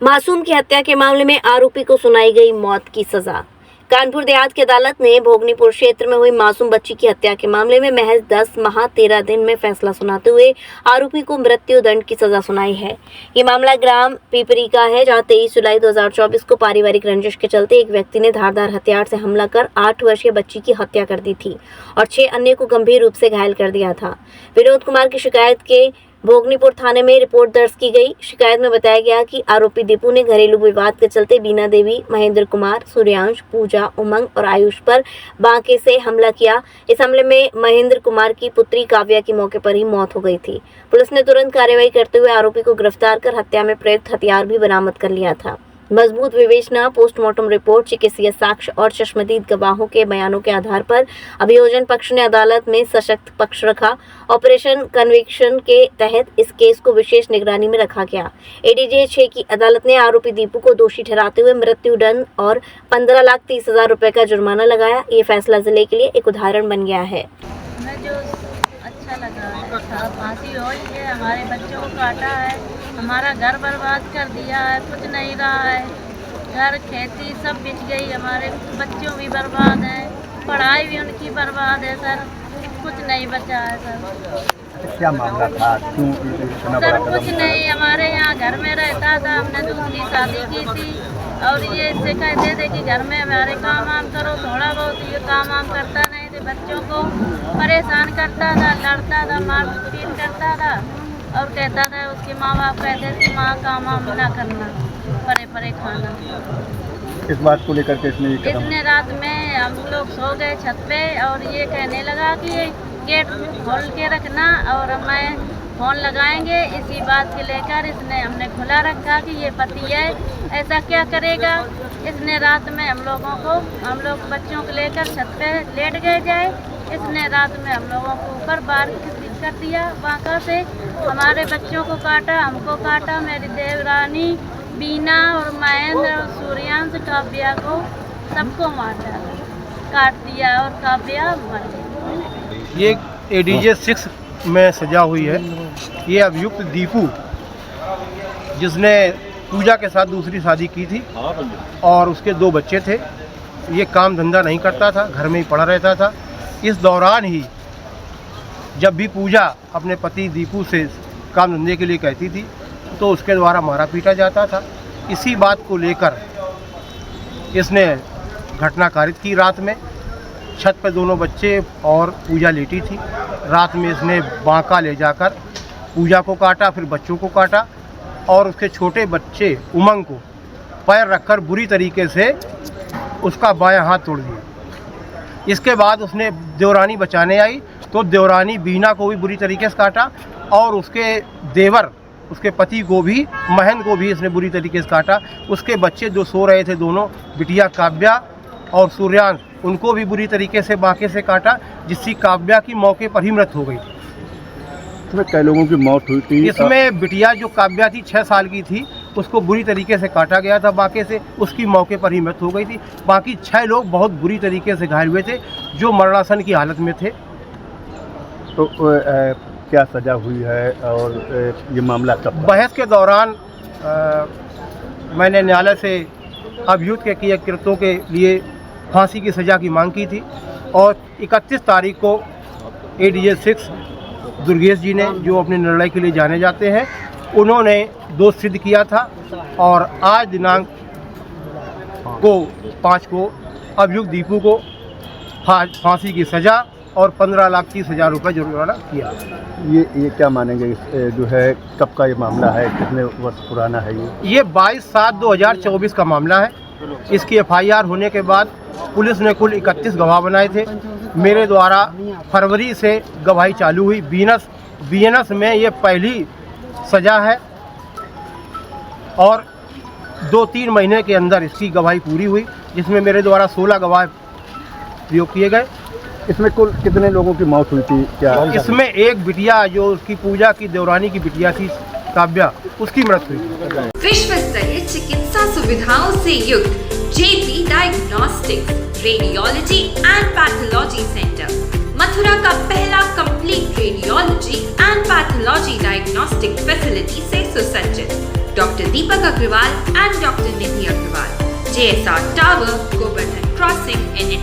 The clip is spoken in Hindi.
मासूम की हत्या के मामले में आरोपी को सुनाई गई मौत की सजा। कानपुर देहात की अदालत ने भोगनीपुर क्षेत्र में हुई मासूम बच्ची की हत्या के मामले में महज 10 माह 13 दिन में फैसला सुनाते हुए आरोपी को मृत्यु दंड की सजा सुनाई है। ये मामला ग्राम पिपरी का है, जहां 23 जुलाई 2024 को पारिवारिक रंजिश के चलते एक व्यक्ति ने धारदार हथियार से हमला कर 8 वर्षीय बच्ची की हत्या कर दी थी और 6 अन्य को गंभीर रूप से घायल कर दिया था। विनोद कुमार की शिकायत के भोगनीपुर थाने में रिपोर्ट दर्ज की गई। शिकायत में बताया गया कि आरोपी दीपू ने घरेलू विवाद के चलते बीना देवी, महेंद्र कुमार, सूर्यांश, पूजा, उमंग और आयुष पर बांके से हमला किया। इस हमले में महेंद्र कुमार की पुत्री काव्या की मौके पर ही मौत हो गई थी। पुलिस ने तुरंत कार्रवाई करते हुए आरोपी को गिरफ्तार कर हत्या में प्रयुक्त हथियार भी बरामद कर लिया था। मजबूत विवेचना, पोस्टमार्टम रिपोर्ट, चिकित्सीय साक्ष्य और चश्मदीद गवाहों के बयानों के आधार पर अभियोजन पक्ष ने अदालत में सशक्त पक्ष रखा। ऑपरेशन कन्विक्शन के तहत इस केस को विशेष निगरानी में रखा गया। एडीजे 6 की अदालत ने आरोपी दीपू को दोषी ठहराते हुए मृत्यु दंड और 15,30,000 रुपए का जुर्माना लगाया। ये फैसला जिले के लिए एक उदाहरण बन गया है। अच्छा लगा है, फांसी हो है, हमारे बच्चों को काटा है, हमारा घर बर्बाद कर दिया है, कुछ नहीं रहा है, घर खेती सब बिक गई, हमारे बच्चों भी बर्बाद हैं, पढ़ाई भी उनकी बर्बाद है सर, कुछ नहीं बचा है सर। क्या मामला था, क्यों सर? कुछ नहीं, हमारे यहाँ घर में रहता था, हमने दूसरी शादी की थी और ये इससे कहते थे कि घर में हमारे काम वाम करो, थोड़ा बहुत ये काम वाम करता नहीं थे, बच्चों को परेशान करता था, लड़ता था, मार पीट करता था और कहता था उसके माँ बाप कहते थे माँ काम वाम ना करना, परे परे खाना। इस बात को लेकर के इसने रात में हम लोग सो गए छत पे और ये कहने लगा कि ये गेट खोल के रखना और मैं फोन लगाएंगे, इसी बात के लेकर इसने हमने खुला रखा कि ये पति है, ऐसा क्या करेगा। इसने रात में हम लोग बच्चों को लेकर छत पे लेट गए जाए, इसने रात में हम लोगों को ऊपर बार कर दिया, बांका से हमारे बच्चों को काटा, हमको काटा, मेरी देवरानी बीना और महेंद्र और सूर्यांश, काव्या को सबको मार डाला, काट दिया और काव्या मर गई। ये एडीजे 6 में सजा हुई है। ये अभियुक्त दीपू, जिसने पूजा के साथ दूसरी शादी की थी और उसके 2 बच्चे थे, ये काम धंधा नहीं करता था, घर में ही पड़ा रहता था। इस दौरान ही जब भी पूजा अपने पति दीपू से काम धंधे के लिए कहती थी तो उसके द्वारा मारा पीटा जाता था। इसी बात को लेकर इसने घटना कारित की। रात में छत पर दोनों बच्चे और पूजा लेटी थी। रात में इसने बांका ले जाकर पूजा को काटा, फिर बच्चों को काटा और उसके छोटे बच्चे उमंग को पैर रखकर बुरी तरीके से उसका बायां हाथ तोड़ दिया। इसके बाद उसने देवरानी बचाने आई तो देवरानी बीना को भी बुरी तरीके से काटा और उसके देवर, उसके पति को भी, महेंद्र को भी इसने बुरी तरीके से काटा। उसके बच्चे जो सो रहे थे, दोनों बिटिया काव्या और सूर्यांश, उनको भी बुरी तरीके से बांके से काटा, जिससे काव्या की मौके पर ही मृत्यु हो गई। इसमें कई लोगों की मौत हुई थी। इसमें बिटिया जो काव्या थी 6 साल की थी, उसको बुरी तरीके से काटा गया था बांके से, उसकी मौके पर ही मृत्यु हो गई थी। बाकी 6 लोग बहुत बुरी तरीके से घायल हुए थे, जो मरणासन की हालत में थे। तो क्या सजा हुई है और ये मामला कब? बहस के दौरान मैंने न्यायालय से अभियुक्त के किए कृत्यों के लिए फांसी की सज़ा की मांग की थी और 31 तारीख को एडीजे 6 दुर्गेश जी ने, जो अपने निर्णय के लिए जाने जाते हैं, उन्होंने दोष सिद्ध किया था और आज दिनांक को 5 को अभियुक्त दीपू को फांसी की सज़ा और 15,30,000 रुपये जुर्माना किया। ये क्या मानेंगे, जो है कब का ये मामला है, कितने वर्ष पुराना है? ये 22/7/2024 का मामला है। इसकी FIR होने के बाद पुलिस ने कुल 31 गवाह बनाए थे। मेरे द्वारा फरवरी से गवाही चालू हुई। बीएनएस में ये पहली सज़ा है और 2-3 महीने के अंदर इसकी गवाही पूरी हुई, जिसमें मेरे द्वारा 16 गवाह प्रयोग किए गए। इसमें कुल कितने लोगों की मौत हुई थी? क्या इसमें एक बिटिया, जो उसकी पूजा की देवरानी की बिटिया थी काव्या, उसकी मृत्यु हुई। विश्व स्तरीय चिकित्सा सुविधाओं से युक्त JP diagnostics, radiology and pathology centre, Mathura का पहला complete radiology and pathology diagnostic facility से सुसज्जित। Dr. Deepak Agrawal and Dr. Nidhi Agrawal, JSR Tower, Govardhan Crossing in